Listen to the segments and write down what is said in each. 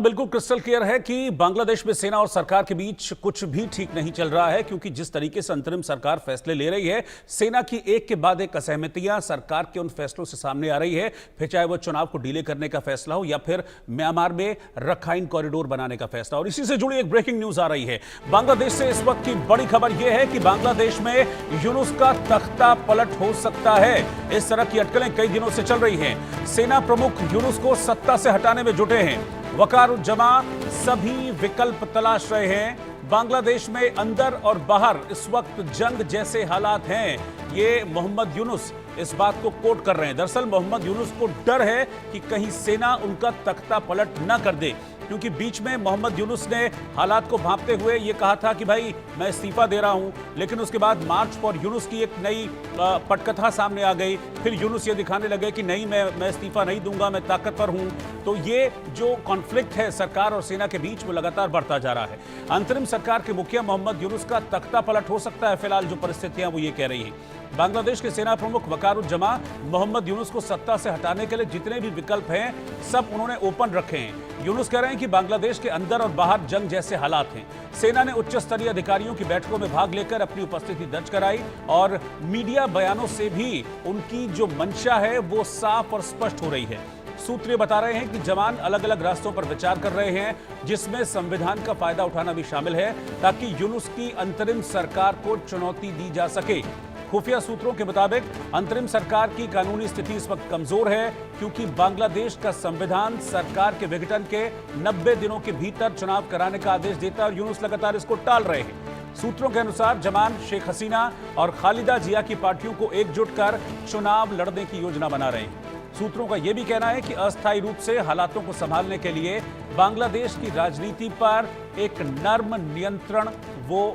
बिल्कुल crystal clear है कि बांग्लादेश में सेना और सरकार के बीच कुछ भी ठीक नहीं चल रहा है, क्योंकि जिस तरीके से अंतरिम सरकार फैसले ले रही है, सेना की एक के बाद एक असहमतियां सरकार के उन फैसलों से सामने आ रही है, फिर चाहे वो चुनाव को डिले करने का फैसला हो या फिर म्यांमार में रखाइन कॉरिडोर बनाने का फैसला। और इसी से जुड़ी एक ब्रेकिंग न्यूज आ रही है बांग्लादेश से। इस वक्त की बड़ी खबर यह है कि बांग्लादेश में यूनुस का तख्ता पलट हो सकता है। इस तरह की अटकलें कई दिनों से चल रही हैं। सेना प्रमुख यूनुस को सत्ता से हटाने में जुटे हैं। वकारुज्जमा सभी विकल्प तलाश रहे हैं। बांग्लादेश में अंदर और बाहर इस वक्त जंग जैसे हालात हैं। ये मोहम्मद यूनुस इस बात को कोट कर रहे हैं। दरअसल मोहम्मद यूनुस को डर है कि कहीं सेना उनका तख्ता पलट ना कर दे, क्योंकि बीच में मोहम्मद यूनुस ने हालात को भांपते हुए ये कहा था कि भाई मैं इस्तीफा दे रहा हूं, लेकिन उसके बाद मार्च फॉर यूनुस की एक नई पटकथा सामने आ गई। फिर यूनुस ये दिखाने लगे कि नहीं, मैं इस्तीफा नहीं दूंगा, मैं ताकतवर हूं। तो ये जो कॉन्फ्लिक्ट है सरकार और सेना के बीच, वो लगातार बढ़ता जा रहा है। अंतरिम सरकार के मुखिया मोहम्मद यूनुस का तख्ता पलट हो सकता है। फिलहाल जो परिस्थितियां वो ये कह रही हैं। बांग्लादेश के सेना प्रमुख वकारुज्जमा मोहम्मद यूनुस को सत्ता से हटाने के लिए जितने भी विकल्प हैं, सब उन्होंने ओपन रखे हैं। यूनुस कह रहे हैं कि बांग्लादेश के अंदर और बाहर जंग जैसे हालात हैं। सेना ने उच्च स्तरीय अधिकारियों की बैठकों में भाग लेकर अपनी उपस्थिति दर्ज कराई और मीडिया बयानों से भी उनकी जो मंशा है वो साफ और स्पष्ट हो रही है। सूत्र बता रहे हैं कि जवान अलग अलग रास्तों पर विचार कर रहे हैं, जिसमें संविधान का फायदा उठाना भी शामिल है, ताकि यूनुस की अंतरिम सरकार को चुनौती दी जा सके। खुफिया सूत्रों के मुताबिक अंतरिम सरकार की कानूनी स्थिति इस वक्त कमजोर है, क्योंकि बांग्लादेश का संविधान सरकार के विघटन के 90 दिनों के भीतर चुनाव कराने का आदेश देता है और यूनुस लगातार इसको टाल रहे हैं। सूत्रों के अनुसार जमान शेख हसीना और खालिदा जिया की पार्टियों को एकजुट कर चुनाव लड़ने की योजना बना रहे हैं। सूत्रों का यह भी कहना है कि अस्थायी रूप से हालातों को संभालने के लिए बांग्लादेश की राजनीति पर एक नर्म नियंत्रण वो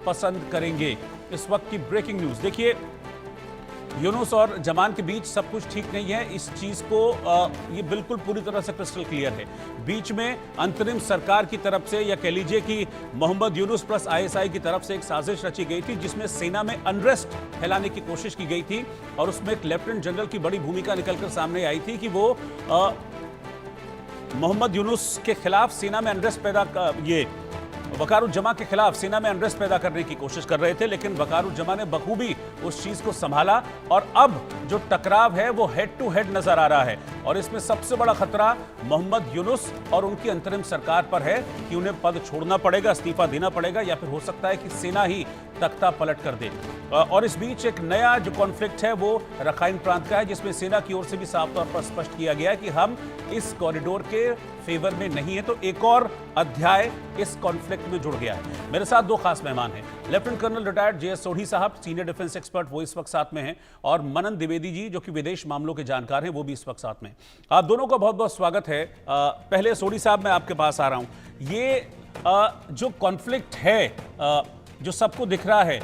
पसंद करेंगे। इस वक्त की ब्रेकिंग न्यूज देखिए, यूनुस और जमान के बीच सब कुछ ठीक नहीं है। इस चीज को ये बिल्कुल पूरी तरह से क्रिस्टल क्लियर है। बीच में अंतरिम सरकार की तरफ से, या कह लीजिए कि मोहम्मद यूनुस प्लस आईएसआई की तरफ से एक साजिश रची गई थी, जिसमें सेना में अनरेस्ट फैलाने की कोशिश की गई थी। और उसमें एक लेफ्टिनेंट जनरल की बड़ी भूमिका निकलकर सामने आई थी कि वो मोहम्मद यूनुस के खिलाफ सेना में अनरेस्ट वकारुज्जमा के खिलाफ सेना में अनरेस्ट पैदा करने की कोशिश कर रहे थे, लेकिन वकारुज्जमा ने बखूबी उस चीज को संभाला। और अब जो टकराव है वो हेड टू हेड नजर आ रहा है। और इसमें सबसे बड़ा खतरा मोहम्मद यूनुस और उनकी अंतरिम सरकार पर है कि उन्हें पद छोड़ना पड़ेगा, इस्तीफा देना पड़ेगा, या फिर हो सकता है कि सेना ही तख्ता पलट कर दे। और इस बीच एक नया जो कॉन्फ्लिक्ट है वो रखाइन प्रांत का है, जिसमें सेना की ओर से भी साफ तौर पर स्पष्ट किया गया है कि हम इस कॉरिडोर के फेवर में नहीं है। तो एक और अध्याय इस कॉन्फ्लिक्ट में जुड़ गया है। मेरे साथ दो खास मेहमान हैं। Lieutenant colonel retired JS Sodhi साहब, सीनियर डिफेंस एक्सपर्ट, वो इस वक्त साथ में हैं, और मनन द्विवेदी जी, जो कि विदेश मामलों के जानकार हैं, वो भी इस वक्त साथ में। आप दोनों का बहुत बहुत स्वागत है। पहले सोढ़ी साहब मैं आपके पास आ रहा हूं। ये जो कॉन्फ्लिक्ट है, जो सबको दिख रहा है,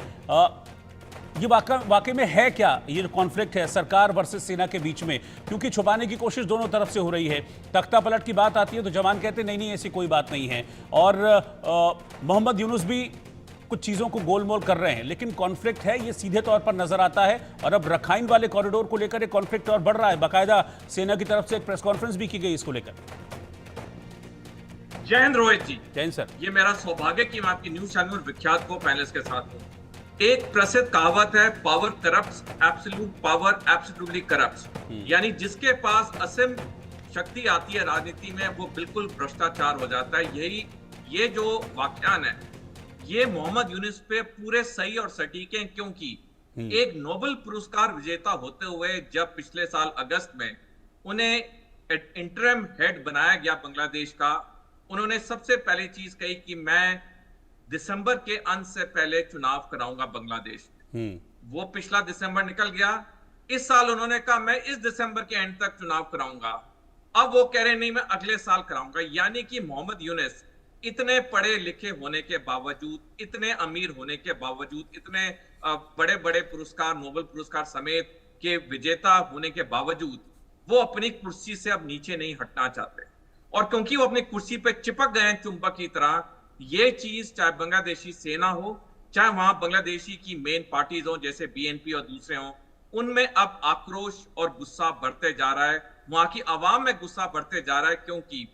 ये वाकई में है क्या? ये कॉन्फ्लिक्ट है सरकार वर्सेस सेना के बीच में, क्योंकि छुपाने की कोशिश दोनों तरफ से हो रही है। तख्ता पलट की बात आती है तो जवान कहते नहीं नहीं, ऐसी कोई बात नहीं है, और मोहम्मद यूनुस भी कुछ चीजों को गोलमोल कर रहे हैं। लेकिन कॉन्फ्लिक्ट है, ये सीधे तौर पर नजर आता है। और अब रखाइन वाले कॉरिडोर को लेकर एक कॉन्फ्लिक्ट और बढ़ रहा है। बाकायदा सेना की तरफ से एक प्रेस कॉन्फ्रेंस भी की गई इसको लेकर। जय हिंद रोहित जी। जय हिंद सर। ये मेरा सौभाग्य कि मैं आपकी न्यूज चैनल और विख्यात को पैनलिस्ट के साथ हूं। एक प्रसिद्ध कहावत है, power corrupts, absolute power absolutely corrupts. यानी जिसके पास असीम शक्ति आती है राजनीति में, वो बिल्कुल भ्रष्टाचार हो जाता है। ये जो व्याख्यान है, ये मोहम्मद यूनुस पे पूरे सही और सटीक हैं, क्योंकि एक नोबेल पुरस्कार विजेता होते हुए जब पिछले साल अगस्त में उन्हें इंटरिम हेड बनाया गया बांग्लादेश का, उन्होंने सबसे पहली चीज कही कि मैं दिसंबर के अंत से पहले चुनाव कराऊंगा बांग्लादेश में। वो पिछला दिसंबर निकल गया। इस साल उन्होंने कहा मैं इस दिसंबर के एंड तक चुनाव कराऊंगा। अब वो कह रहे नहीं, मैं अगले साल कराऊंगा। यानी कि मोहम्मद यूनुस इतने पढ़े लिखे होने के बावजूद, इतने अमीर होने के बावजूद, इतने बड़े बड़े पुरस्कार, नोबेल पुरस्कार समेत के विजेता होने के बावजूद, वो अपनी कुर्सी से अब नीचे नहीं हटना चाहते। और क्योंकि वो अपनी कुर्सी पे चिपक गए हैं चुंबक की तरह, ये चीज चाहे बांग्लादेशी सेना हो, चाहे वहां बांग्लादेशी की मेन पार्टीज हो जैसे बीएनपी और दूसरे हो, उनमें अब आक्रोश और गुस्सा बढ़ते जा रहा है। वहां की आवाम में गुस्सा बढ़ते जा रहा है, क्योंकि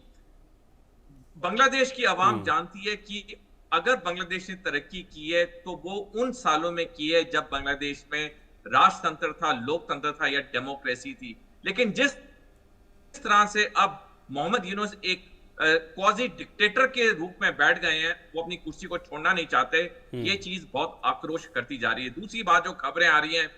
बांग्लादेश की आवाम जानती है कि अगर बांग्लादेश ने तरक्की की है तो वो उन सालों में की है जब बांग्लादेश में राजतंत्र था, लोकतंत्र था या डेमोक्रेसी थी। लेकिन जिस तरह से अब मोहम्मद यूनुस एक क्वाजी डिक्टेटर के रूप में बैठ गए हैं, वो अपनी कुर्सी को छोड़ना नहीं चाहते, ये चीज बहुत आक्रोश करती जा रही है। दूसरी बात जो खबरें आ रही हैं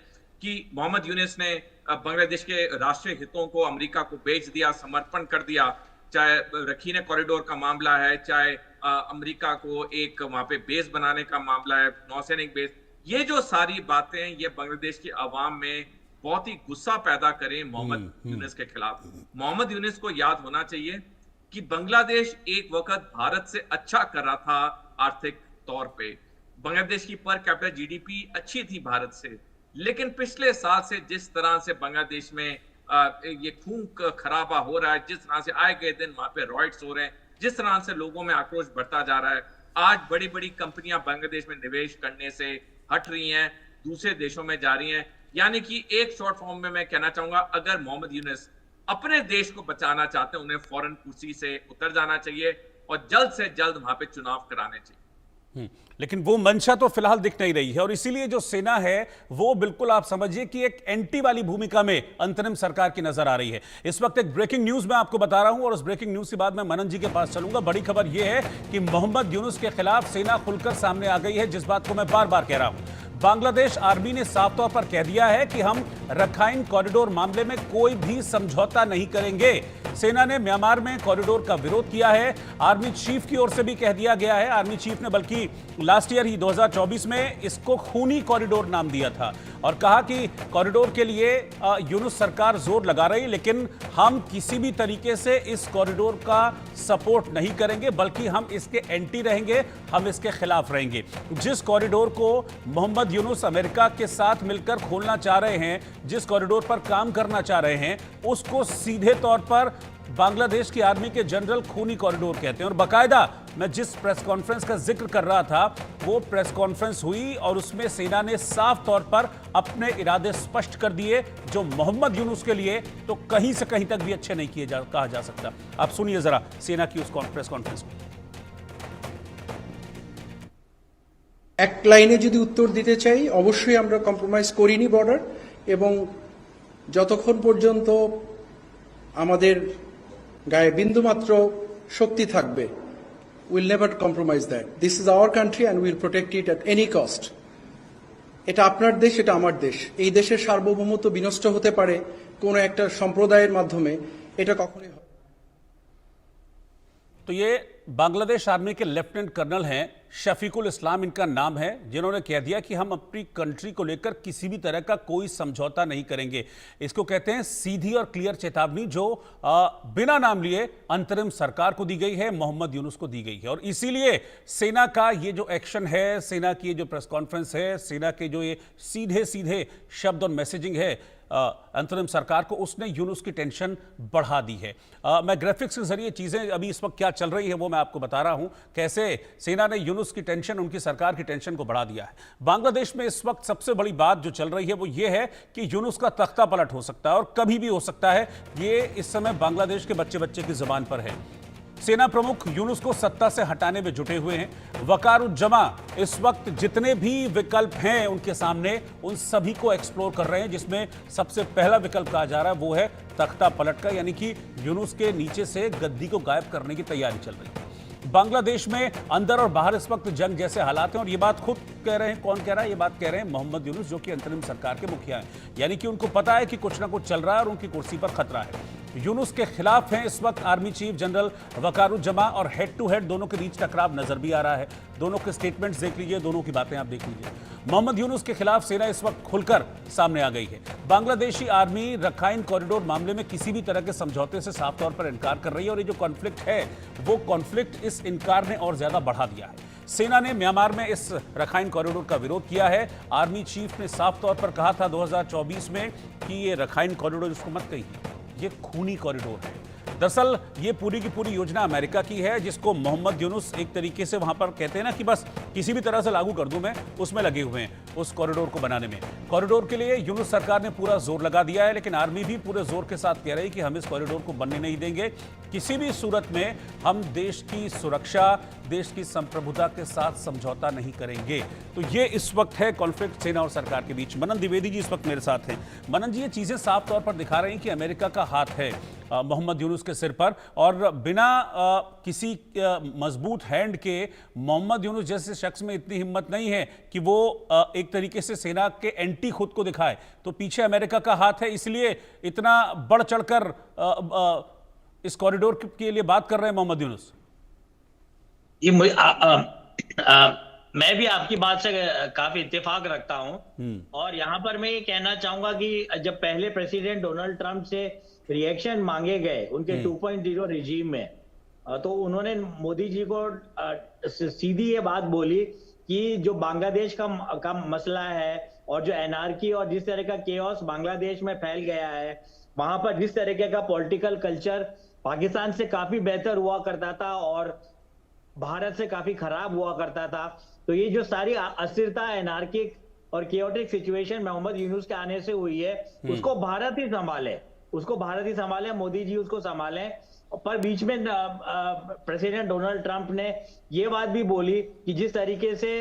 कि मोहम्मद यूनुस ने बांग्लादेश के राष्ट्रीय हितों को अमेरिका को बेच दिया, समर्पण कर दिया, चाहे रखीने कॉरिडोर का मामला है, चाहे अमेरिका को एक वहां पे बेस बनाने का मामला है, नौसैनिक बेस। ये जो सारी बातें ये बांग्लादेश की आवाम में बहुत ही गुस्सा पैदा करें मोहम्मद यूनुस के खिलाफ। मोहम्मद यूनुस को याद होना चाहिए कि बांग्लादेश एक वक्त भारत से अच्छा कर रहा था आर्थिक तौर पे। बांग्लादेश की पर कैपिटल जीडीपी अच्छी थी भारत से, लेकिन पिछले साल से जिस तरह से बांग्लादेश में ये खून खराबा हो रहा है, जिस तरह से आए गए दिन वहां पे रॉयट्स हो रहे हैं, जिस तरह से लोगों में आक्रोश बढ़ता जा रहा है, आज बड़ी बड़ी कंपनियां बांग्लादेश में निवेश करने से हट रही हैं, दूसरे देशों में जा रही हैं। यानी कि एक शॉर्ट फॉर्म में मैं कहना चाहूंगा, अगर मोहम्मद यूनुस अपने देश को बचाना चाहते हैं, उन्हें फौरन कुर्सी से उतर जाना चाहिए और जल्द से जल्द वहां पे चुनाव कराने चाहिए। लेकिन वो मंशा तो फिलहाल दिख नहीं रही है और इसीलिए जो सेना है वो बिल्कुल आप समझिए कि एक एंटी वाली भूमिका में अंतरिम सरकार की नजर आ रही है। इस वक्त एक ब्रेकिंग न्यूज मैं आपको बता रहा हूं और उस ब्रेकिंग न्यूज के बाद मैं मनन जी के पास चलूंगा। बड़ी खबर यह है कि मोहम्मद यूनुस के खिलाफ सेना खुलकर सामने आ गई है, जिस बात को मैं बार बार कह रहा हूं। बांग्लादेश आर्मी ने साफ तौर पर कह दिया है कि हम रखाइन कॉरिडोर मामले में कोई भी समझौता नहीं करेंगे। सेना ने म्यांमार में कॉरिडोर का विरोध किया है। आर्मी चीफ की ओर से भी कह दिया गया है, आर्मी चीफ ने बल्कि लास्ट ईयर ही 2024 में इसको खूनी कॉरिडोर नाम दिया था और कहा कि कॉरिडोर के लिए यूनुस सरकार जोर लगा रही, लेकिन हम किसी भी तरीके से इस कॉरिडोर का सपोर्ट नहीं करेंगे, बल्कि हम इसके एंटी रहेंगे, हम इसके खिलाफ रहेंगे। जिस कॉरिडोर को मोहम्मद यूनुस अमेरिका के साथ मिलकर खोलना चाह रहे हैं, जिस कॉरिडोर पर काम करना चाह रहे हैं, उसको सीधे तौर पर बांग्लादेश की आर्मी के जनरल खूनी कॉरिडोर कहते हैं। और बाकायदा मैं जिस प्रेस कॉन्फ्रेंस का जिक्र कर रहा था, वो प्रेस कॉन्फ्रेंस हुई और उसमें सेना ने साफ तौर पर अपने इरादे स्पष्ट कर दिए, जो मोहम्मद यूनुस के लिए तो कहीं से कहीं तक भी अच्छे नहीं कहा जा सकता। आप सुनिए जरा सेना की उस प्रेस कॉन्फ्रेंस को। एक लाइने যদি উত্তর দিতে চাই, অবশ্যই আমরা কম্প্রোমাইজ করিনি বর্ডার, এবং যতক্ষণ পর্যন্ত আমাদের গায়ে বিন্দুমাত্র শক্তি থাকবে, will never compromise that. This is our country and will protect it at any cost. এটা আপনার দেশ, এটা আমার দেশ। এই দেশের সার্বভৌমত্ব বিনষ্ট হতে পারে কোনো একটা সম্প্রদায়ের মাধ্যমে, এটা কখনোই হবে। तो ये बांग्लादेश आर्मी के लेफ्टिनेंट कर्नल हैं, शफीकुल इस्लाम इनका नाम है, जिन्होंने कह दिया कि हम अपनी कंट्री को लेकर किसी भी तरह का कोई समझौता नहीं करेंगे। इसको कहते हैं सीधी और क्लियर चेतावनी, जो बिना नाम लिए अंतरिम सरकार को दी गई है, मोहम्मद यूनुस को दी गई है। और इसीलिए सेना का ये जो एक्शन है, सेना की ये जो प्रेस कॉन्फ्रेंस है, सेना के जो ये सीधे सीधे शब्द और मैसेजिंग है अंतरिम सरकार को, उसने यूनुस की टेंशन बढ़ा दी है। मैं ग्राफिक्स के जरिए चीजें अभी इस वक्त क्या चल रही है वो मैं आपको बता रहा हूं, कैसे सेना ने यूनुस की टेंशन, उनकी सरकार की टेंशन को बढ़ा दिया है। बांग्लादेश में इस वक्त सबसे बड़ी बात जो चल रही है वो ये है कि यूनुस का तख्ता पलट हो सकता है और कभी भी हो सकता है। ये इस समय बांग्लादेश के बच्चे बच्चे की जुबान पर है। सेना प्रमुख यूनुस को सत्ता से हटाने में जुटे हुए हैं। वकारुज्जमा इस वक्त जितने भी विकल्प हैं उनके सामने, उन सभी को एक्सप्लोर कर रहे हैं, जिसमें सबसे पहला विकल्प कहा जा रहा है वो है तख्ता पलट का, यानी कि यूनुस के नीचे से गद्दी को गायब करने की तैयारी चल रही है। बांग्लादेश में अंदर और बाहर इस वक्त जंग जैसे हालात हैं और ये बात खुद कह रहे हैं, कौन कह रहा है? ये बात कह रहे हैं मोहम्मद यूनुस, जो कि अंतरिम सरकार के मुखिया हैं। यानी कि उनको पता है कि कुछ ना कुछ चल रहा है और उनकी कुर्सी पर खतरा है। यूनुस के खिलाफ हैं इस वक्त आर्मी चीफ जनरल वकारुज्जमा और हेड टू हेड दोनों के बीच टकराव नजर भी आ रहा है। दोनों के स्टेटमेंट्स देख लीजिए, दोनों की बातें आप देख लीजिए। मोहम्मद यूनुस के खिलाफ सेना इस वक्त खुलकर सामने आ गई है। बांग्लादेशी आर्मी रखाइन कॉरिडोर मामले में किसी भी तरह के समझौते से साफ तौर पर इनकार कर रही है और ये जो कॉन्फ्लिक्ट है वो कॉन्फ्लिक्ट इस इनकार ने और ज्यादा बढ़ा दिया है। सेना ने म्यांमार में इस रखाइन कॉरिडोर का विरोध किया है। आर्मी चीफ ने साफ तौर पर कहा था 2024 में कि ये रखाइन कॉरिडोर, इसको मत कहिए, ये खूनी कॉरिडोर है। दरअसल ये पूरी की पूरी योजना अमेरिका की है, जिसको मोहम्मद यूनुस एक तरीके से वहां पर कहते हैं ना कि बस किसी भी तरह से लागू कर दूं मैं, उसमें लगे हुए हैं। उस कॉरिडोर को बनाने में। कॉरिडोर के लिए यूनुस सरकार ने पूरा जोर लगा दिया है, लेकिन आर्मी भी पूरे जोर के साथ कह रही कि हम इस कॉरिडोर को बनने नहीं देंगे। किसी भी सूरत में हम देश की सुरक्षा, देश की संप्रभुता के साथ समझौता नहीं करेंगे। तो ये इस वक्त है कॉन्फ्लिक्ट सेना और सरकार के बीच। मनन द्विवेदी जी इस वक्त मेरे साथ हैं। मनन जी, ये चीजें साफ तौर पर दिखा रही हैं कि अमेरिका का हाथ है मोहम्मद यूनुस के सिर पर, और बिना किसी मजबूत हैंड के मोहम्मद यूनुस जैसे शख्स में इतनी हिम्मत नहीं है कि वो एक तरीके से सेना के एंटी खुद को दिखाए। तो पीछे अमेरिका का हाथ है, इसलिए इतना बढ़ चढ़कर इस कॉरिडोर के लिए बात कर रहे हैं मोहम्मद यूनुस। ये मैं भी आपकी बात से काफी इत्तेफाक रखता हूं, और यहां पर मैं ये कहना चाहूंगा कि जब पहले प्रेसिडेंट डोनाल्ड ट्रंप से रिएक्शन मांगे गए उनके 2.0 रिजीम में, तो उन्होंने मोदी जी को सीधी ये बात बोली कि जो बांग्लादेश का मसला है और जो एनार्की और जिस तरह का केओस बांग्लादेश में फैल गया है, वहां पर जिस तरीके का पॉलिटिकल कल्चर पाकिस्तान से काफी बेहतर हुआ करता था और भारत से काफी खराब हुआ करता था, तो ये जो सारी अस्थिरता, एनार्किक और केओटिक सिचुएशन मोहम्मद यूनुस के आने से हुई है, उसको भारत ही संभाले, मोदी जी उसको संभाले। पर बीच में प्रेसिडेंट डोनाल्ड ट्रंप ने ये बात भी बोली कि जिस तरीके से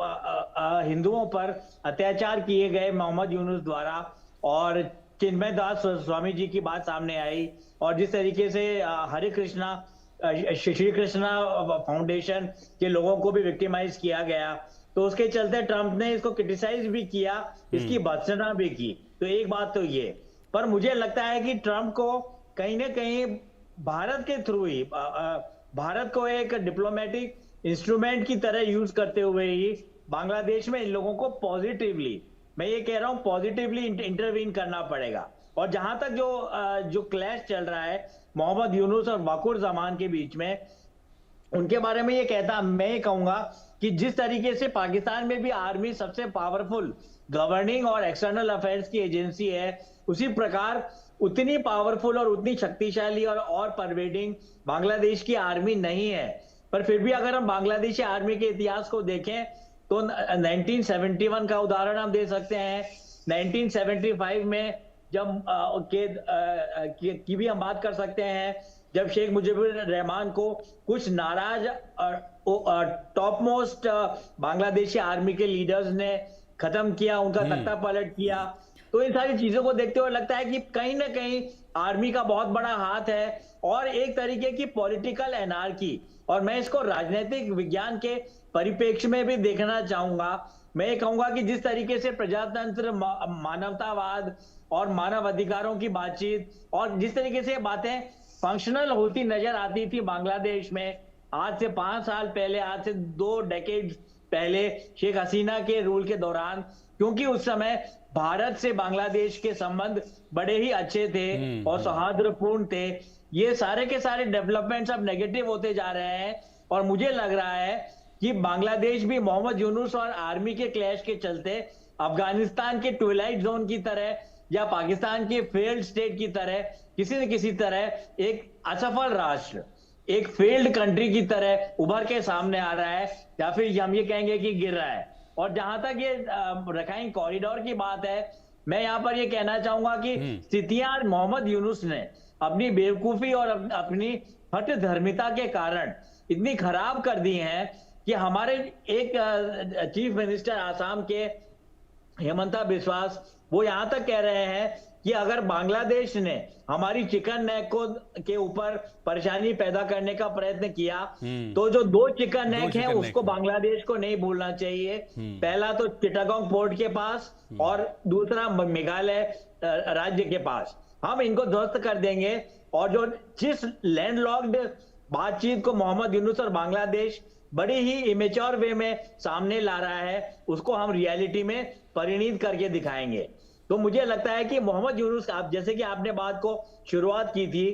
हिंदुओं पर अत्याचार किए गए मोहम्मद यूनुस द्वारा, और चिन्मय दास स्वामी जी की बात सामने आई, और जिस तरीके से श्री कृष्णा फाउंडेशन के लोगों को भी विक्टिमाइज किया गया, तो उसके चलते ट्रंप ने इसको क्रिटिसाइज भी किया, इसकी भर्त्सना भी की। तो एक बात तो ये, पर मुझे लगता है कि ट्रंप को कहीं ना कहीं भारत के थ्रू ही, भारत को एक डिप्लोमेटिक इंस्ट्रूमेंट की तरह यूज करते हुए ही बांग्लादेश में इन लोगों को पॉजिटिवली, मैं ये कह रहा हूं पॉजिटिवली इंटरवीन करना पड़ेगा। और जहां तक जो क्लैश चल रहा है मोहम्मद यूनुस और वकूर जमान के बीच में, उनके बारे में मैं कहूंगा कि जिस तरीके से पाकिस्तान में भी आर्मी सबसे पावरफुल गवर्निंग और एक्सटर्नल अफेयर्स की एजेंसी है, उसी प्रकार उतनी पावरफुल और उतनी शक्तिशाली और परवेडिंग बांग्लादेश की आर्मी नहीं है। पर फिर भी अगर हम बांग्लादेशी आर्मी के इतिहास को देखें तो 1971 का उदाहरण हम दे सकते हैं। 1975 में जब की भी हम बात कर सकते हैं, जब शेख मुजीबुर रहमान को कुछ नाराज टॉप मोस्ट बांग्लादेशी आर्मी के लीडर्स ने खत्म किया, उनका तख्ता पलट किया। तो इन सारी चीजों को देखते हुए लगता है कि कहीं ना कहीं आर्मी का बहुत बड़ा हाथ है, और एक तरीके की पॉलिटिकल एनार्की, और मैं इसको राजनीतिक विज्ञान के परिप्रेक्ष्य में भी देखना चाहूंगा। मैं ये कहूंगा कि जिस तरीके से प्रजातंत्र, मानवतावाद और मानव अधिकारों की बातचीत, और जिस तरीके से बातें फंक्शनल होती नजर आती थी बांग्लादेश में आज से 5 साल पहले, आज से 2 डेकेड पहले शेख हसीना के रूल के दौरान, क्योंकि उस समय भारत से बांग्लादेश के संबंध बड़े ही अच्छे थे और सौहार्दपूर्ण थे। ये सारे के सारे डेवलपमेंट्स अब नेगेटिव होते जा रहे हैं, और मुझे लग रहा है कि बांग्लादेश भी मोहम्मद यूनुस और आर्मी के क्लैश के चलते अफगानिस्तान के ट्विलाइट जोन की तरह या पाकिस्तान के फेल्ड स्टेट की तरह किसी न किसी तरह एक असफल राष्ट्र, एक फेल्ड कंट्री की तरह उभर के सामने आ रहा है, या फिर हम ये कहेंगे कि गिर रहा है। और जहां तक ये रखाइन कॉरिडोर की बात है, मैं यहां पर ये कहना चाहूंगा कि स्थितियां मोहम्मद यूनुस ने अपनी बेवकूफी और अपनी हठ धर्मिता के कारण इतनी खराब कर दी हैं कि हमारे एक चीफ मिनिस्टर आसाम के हेमंता बिस्वास, वो यहां तक कह रहे हैं कि अगर बांग्लादेश ने हमारी चिकन नेक के ऊपर परेशानी पैदा करने का प्रयत्न किया, तो जो 2 चिकन नेक हैं उसको बांग्लादेश को नहीं भूलना चाहिए। पहला तो चिटागोंग पोर्ट के पास और दूसरा मेघालय राज्य के पास। हम इनको ध्वस्त कर देंगे, और जो जिस लैंडलॉक्ड बातचीत को मोहम्मद यूनुस और बांग्लादेश बड़ी ही इमेच्योर वे में सामने ला रहा है, उसको हम रियलिटी में परिणित करके दिखाएंगे। तो मुझे लगता है कि मोहम्मद यूनुस, आप जैसे कि आपने बात को शुरुआत की थी,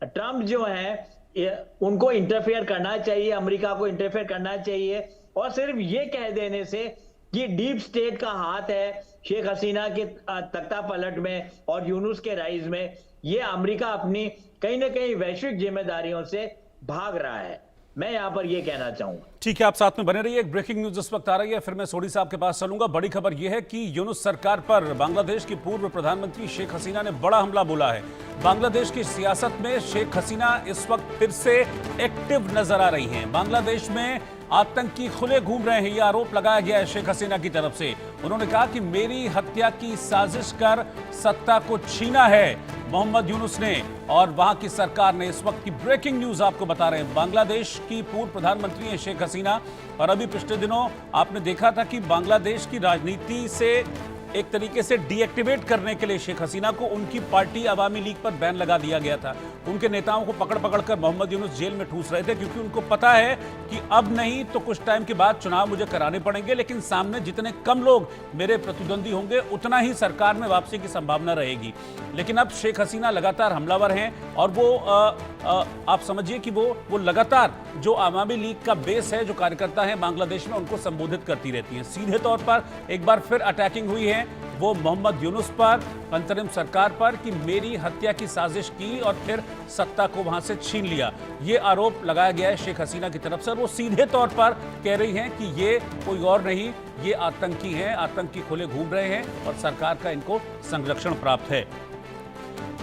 ट्रंप जो है उनको इंटरफेयर करना चाहिए, अमेरिका को इंटरफेयर करना चाहिए, और सिर्फ ये कह देने से कि डीप स्टेट का हाथ है शेख हसीना के तख्ता पलट में और यूनुस के राइज में, ये अमेरिका अपनी कहीं ना कहीं वैश्विक जिम्मेदारियों से भाग रहा है। मैं यहाँ पर ये कहना चाहूंगा। ठीक है, आप साथ में बने रहिए। एक ब्रेकिंग न्यूज इस वक्त आ रही है, फिर मैं सोडी साहब के पास चलूंगा। बड़ी खबर यह है कि यूनुस सरकार पर बांग्लादेश की पूर्व प्रधानमंत्री शेख हसीना ने बड़ा हमला बोला है। बांग्लादेश की सियासत में शेख हसीना इस वक्त फिर से एक्टिव नजर आ रही हैं। बांग्लादेश में आतंकी खुले घूम रहे हैं, यह आरोप लगाया गया है शेख हसीना की तरफ से। उन्होंने कहा कि मेरी हत्या की साजिश कर सत्ता को छीना है मोहम्मद यूनुस ने और वहां की सरकार ने। इस वक्त की ब्रेकिंग न्यूज आपको बता रहे हैं, बांग्लादेश की पूर्व प्रधानमंत्री हैं शेख हसीना, और अभी पिछले दिनों आपने देखा था कि बांग्लादेश की राजनीति से एक तरीके से डीएक्टिवेट करने के लिए शेख हसीना को उनकी पार्टी अवामी लीग पर बैन लगा दिया गया था। उनके नेताओं को पकड़ पकड़ कर मोहम्मद यूनुस जेल में ठूस रहे थे, क्योंकि उनको पता है कि अब नहीं तो कुछ टाइम के बाद चुनाव मुझे कराने पड़ेंगे, लेकिन सामने जितने कम लोग मेरे प्रतिद्वंदी होंगे उतना ही सरकार में वापसी की संभावना रहेगी। लेकिन अब शेख हसीना लगातार हमलावर हैं और वो आप समझिए कि वो लगातार जो अवामी लीग का बेस है, जो कार्यकर्ता है बांग्लादेश में, उनको संबोधित करती रहती हैं। सीधे तौर पर एक बार फिर अटैकिंग हुई है वो मोहम्मद यूनुस पर, अंतरिम सरकार पर, कि मेरी हत्या की साजिश की और फिर सत्ता को वहां से छीन लिया। ये आरोप लगाया गया है शेख हसीना की तरफ से। वो सीधे तौर पर कह रही हैं कि ये कोई और नहीं, ये आतंकी हैं, आतंकी खुले घूम रहे हैं और सरकार का इनको संरक्षण प्राप्त है।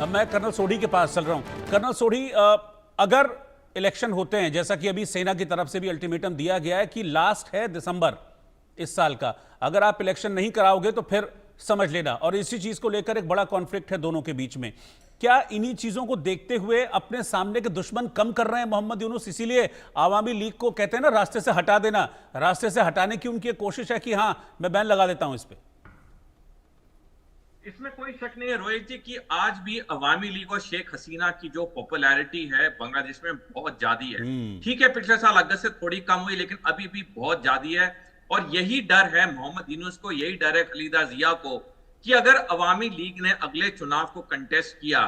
अब मैं कर्नल सोढी के पास चल रहा हूं। कर्नल सोढी, अगर इलेक्शन होते हैं, जैसा कि अभी सेना की तरफ से भी अल्टीमेटम दिया गया है कि लास्ट है दिसंबर इस साल का, अगर आप इलेक्शन नहीं कराओगे तो फिर समझ लेना, और इसी चीज को लेकर एक बड़ा कॉन्फ्लिक्ट है दोनों के बीच में। क्या इन्हीं चीजों को देखते हुए अपने सामने के दुश्मन कम कर रहे हैं मोहम्मद यूनुस, इसीलिए आवामी लीग को कहते हैं ना रास्ते से हटा देना, रास्ते से हटाने की उनकी कोशिश है कि हां मैं बैन लगा देता हूं इस पे? इसमें कोई शक नहीं है रोहित जी कि आज भी अवामी लीग और शेख हसीना की जो पॉपुलैरिटी है बांग्लादेश में बहुत ज्यादा है। ठीक है, पिछले साल अगस्त से थोड़ी कम हुई, लेकिन अभी भी बहुत ज्यादा है। और यही डर है मोहम्मद यूनुस को, यही डर है खलीदा जिया को कि अगर अवामी लीग ने अगले चुनाव को कंटेस्ट किया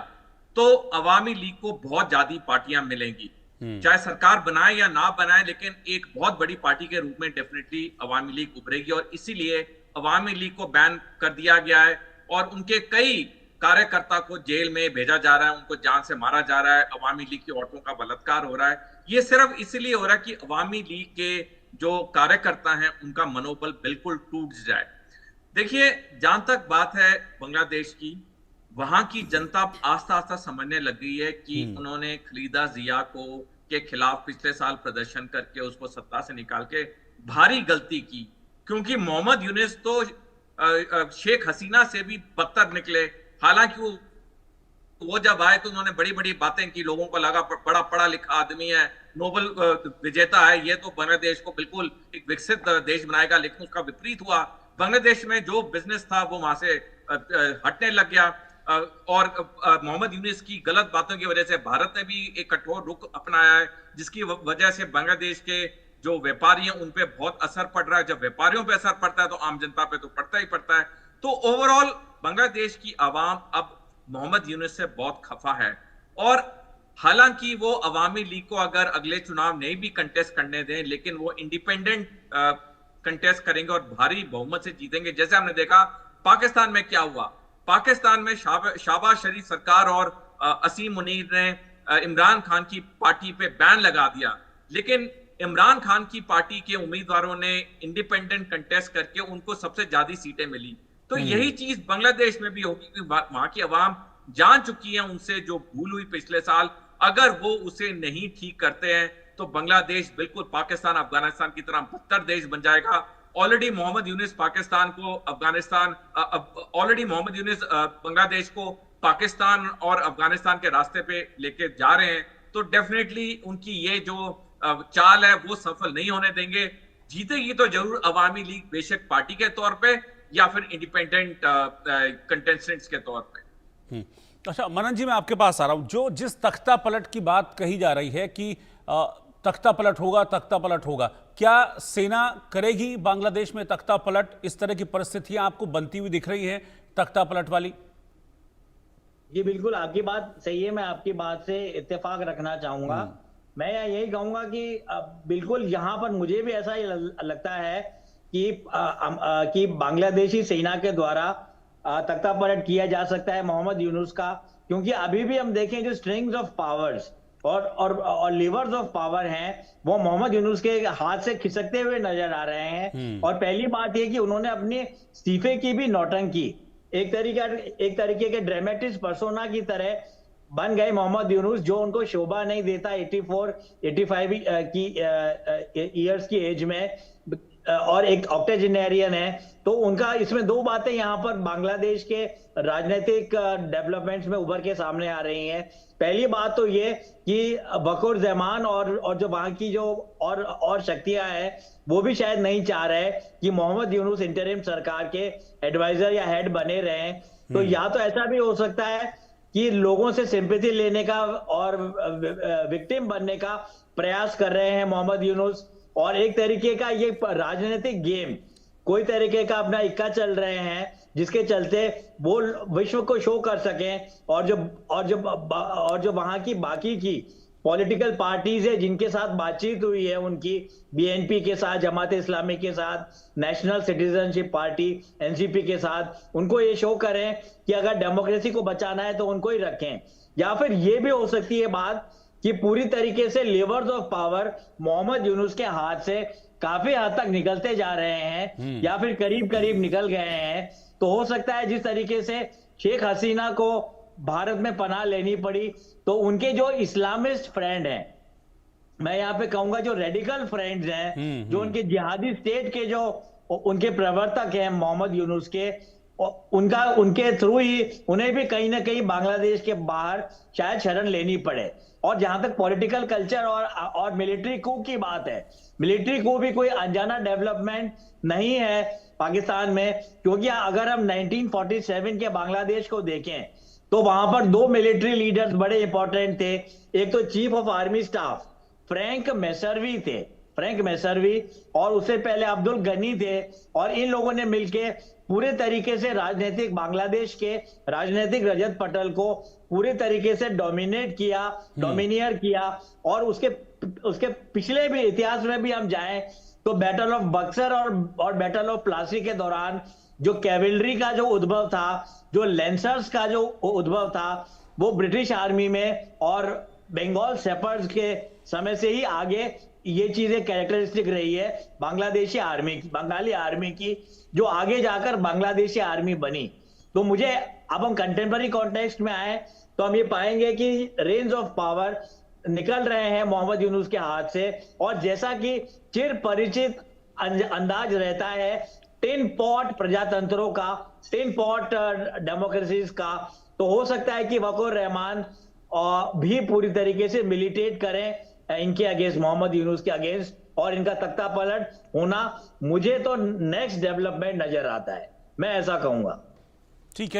तो अवामी लीग को बहुत ज्यादा पार्टियां मिलेंगी, चाहे सरकार बनाए या ना बनाए, लेकिन एक बहुत बड़ी पार्टी के रूप में डेफिनेटली अवामी लीग उभरेगी। और इसीलिए अवामी लीग को बैन कर दिया गया है और उनके कई कार्यकर्ता को जेल में भेजा जा रहा है, उनको जान से मारा जा रहा है, अवामी लीग की औरतों का बलात्कार हो रहा है। ये सिर्फ इसलिए हो रहा है कि अवामी लीग के जो कार्यकर्ता हैं उनका मनोबल बिल्कुल टूट जाए। देखिए, जहां तक बात है बांग्लादेश की, वहां की जनता आस्ता आस्ता समझने लग गई है कि उन्होंने खलीदा जिया को के खिलाफ पिछले साल प्रदर्शन करके उसको सत्ता से निकाल के भारी गलती की, क्योंकि मोहम्मद यूनुस तो शेख हसीना से भी बदतर निकले। हालांकि वो जब आए तो उन्होंने बड़ी बड़ी बातें की, लोगों को लगा बड़ा पढ़ा लिखा आदमी है, नोबेल विजेता है, ये तो बांग्लादेश को बिल्कुल एक विकसित देश बनाएगा, लेकिन उसका विपरीत हुआ। बांग्लादेश में जो बिजनेस था वो वहां से हटने लग गया और मोहम्मद यूनुस की गलत बातों की वजह से भारत ने भी एक कठोर रुख अपनाया है, जिसकी वजह से बांग्लादेश के जो व्यापारी हैं उन पे बहुत असर पड़ रहा है। जब व्यापारियों पे असर पड़ता है तो आम जनता पे तो पड़ता ही पड़ता है। तो ओवरऑल बांग्लादेश की आवाम अब मोहम्मद यूनुस से बहुत खफा है, और हालांकि वो अवामी लीग को अगर अगले चुनाव नहीं भी कंटेस्ट करने दें, लेकिन वो इंडिपेंडेंट कंटेस्ट करेंगे और भारी बहुमत से जीतेंगे। जैसे हमने देखा पाकिस्तान में क्या हुआ, पाकिस्तान में शहबाज शरीफ सरकार और असीम मुनीर ने इमरान खान की पार्टी पे बैन लगा दिया, लेकिन इमरान खान की पार्टी के उम्मीदवारों ने इंडिपेंडेंट कंटेस्ट करके उनको सबसे ज्यादा सीटें मिली। तो यही चीज बांग्लादेश में भी होगी कि वहां की आवाम जान चुकी है उनसे जो भूल हुई पिछले साल, अगर वो उसे नहीं ठीक करते हैं तो बांग्लादेश बिल्कुल पाकिस्तान अफगानिस्तान की तरह बदतर देश बन जाएगा। ऑलरेडी मोहम्मद यूनुस पाकिस्तान को ऑलरेडी मोहम्मद यूनुस बांग्लादेश को पाकिस्तान और अफगानिस्तान के रास्ते पे लेके जा रहे हैं। तो डेफिनेटली उनकी ये जो चाल है वो सफल नहीं होने देंगे। जीतेगी तो जरूर अवामी लीग, बेशक पार्टी के तौर पे या फिर इंडिपेंडेंट कंटेस्टेंट्स के तौर पे। अच्छा मनन जी, मैं आपके पास आ रहा हूं। जो जिस तख्ता पलट की बात कही जा रही है कि तख्ता पलट होगा, तख्ता पलट होगा, क्या सेना करेगी बांग्लादेश में तख्ता पलट? इस तरह की परिस्थितियां आपको बनती हुई दिख रही हैं तख्ता पलट वाली? जी बिल्कुल, आपकी बात सही है, मैं आपकी बात से इत्तेफाक रखना चाहूंगा। मैं यही कहूंगा कि बिल्कुल यहाँ पर मुझे भी ऐसा ही लगता है कि बांग्लादेशी सेना के द्वारा तख्ता पलट किया जा सकता है मोहम्मद यूनुस का, क्योंकि अभी भी हम देखें जो स्ट्रिंग्स ऑफ पावर्स और लीवर्स ऑफ पावर हैं वो मोहम्मद यूनुस के हाथ से खिसकते हुए नजर आ रहे हैं। और पहली बात ये कि उन्होंने अपने इस्तीफे की भी नौटंकी एक तरीके के ड्रामेटिक पर्सोना की तरह बन गए मोहम्मद यूनुस, जो उनको शोभा नहीं देता 85 की ईयर्स की एज में, और एक ऑक्टेजेनेरियन है। तो उनका इसमें दो बातें यहाँ पर बांग्लादेश के राजनीतिक डेवलपमेंट्स में उभर के सामने आ रही हैं। पहली बात तो ये कि बकौर जमान और जो वहां की जो और शक्तियां हैं वो भी शायद नहीं चाह रहे कि मोहम्मद यूनुस इंटरिम सरकार के एडवाइजर या हेड बने रहें। तो या तो ऐसा भी हो सकता है कि लोगों से सिंपैथी लेने का और विक्टिम बनने का प्रयास कर रहे हैं मोहम्मद यूनुस, और एक तरीके का ये राजनीतिक गेम कोई तरीके का अपना इक्का चल रहे हैं जिसके चलते वो विश्व को शो कर सकें, और जो वहां की बाकी की पॉलिटिकल पार्टीज है जिनके साथ बातचीत हुई है उनकी, बीएनपी के साथ, जमात इस्लामी के साथ, नेशनल सिटीजनशिप पार्टी एनसीपी के साथ, उनको ये शो करें कि अगर डेमोक्रेसी को बचाना है तो उनको ही रखें। या फिर ये भी हो सकती है बात कि पूरी तरीके से levers of power Mohammad Yunus के हाथ से काफी हद तक निकलते जा रहे हैं या फिर करीब करीब निकल गए हैं। तो हो सकता है जिस तरीके से शेख हसीना को भारत में पनाह लेनी पड़ी, तो उनके जो इस्लामिस्ट फ्रेंड हैं, मैं यहाँ पे कहूंगा जो रेडिकल फ्रेंड्स हैं, जो उनके जिहादी स्टेट के जो उनके प्रवर्तक हैं मोहम्मद यूनुस के, उनके थ्रू ही उन्हें भी कहीं ना कहीं बांग्लादेश के बाहर शायद शरण लेनी पड़े। और जहां तक पॉलिटिकल कल्चर और मिलिट्री कू की बात है, मिलिट्री कू भी कोई अनजाना डेवलपमेंट नहीं है पाकिस्तान में, क्योंकि अगर हम 1947 के बांग्लादेश को देखें तो वहां पर दो मिलिट्री लीडर्स बड़े इंपॉर्टेंट थे। एक तो chief of army staff Frank Messervy थे, फ्रैंक मैसर्वी, और उससे पहले अब्दुल गनी थे। और इन लोगों ने मिलके पूरे तरीके से बांग्लादेश के राजनीतिक रजत पटल को पूरे तरीके से डोमिनियर किया। और उसके पिछले भी इतिहास में भी हम जाएं तो बैटल ऑफ बक्सर और बैटल ऑफ प्लासी के दौरान जो कैवलरी का जो उद्भव था, जो लेंसर्स का जो उद्भव था, वो ब्रिटिश आर्मी में और बंगाल शेपर्ड्स के समय से ही आगे ये चीजें कैरेक्टरिस्टिक रही है बंगाली आर्मी की, जो आगे जाकर बांग्लादेशी आर्मी बनी। तो मुझे अब हम कंटेम्पररी कॉन्टेक्स्ट में आए तो हम ये पाएंगे कि रेंज ऑफ पावर निकल रहे हैं मोहम्मद यूनुस के हाथ से। और जैसा कि चिर परिचित अंदाज रहता है टिन पॉट प्रजातंत्रों का, टिन पॉट डेमोक्रेसीज का, तो हो सकता है कि वकोर रहमान भी पूरी तरीके से मिलिटेट करें इनके अगेंस्ट, मोहम्मद यूनुस के अगेंस्ट, और इनका तख्ता पलट होना मुझे तो नेक्स्ट डेवलपमेंट नजर आता है, मैं ऐसा कहूंगा। ठीक है।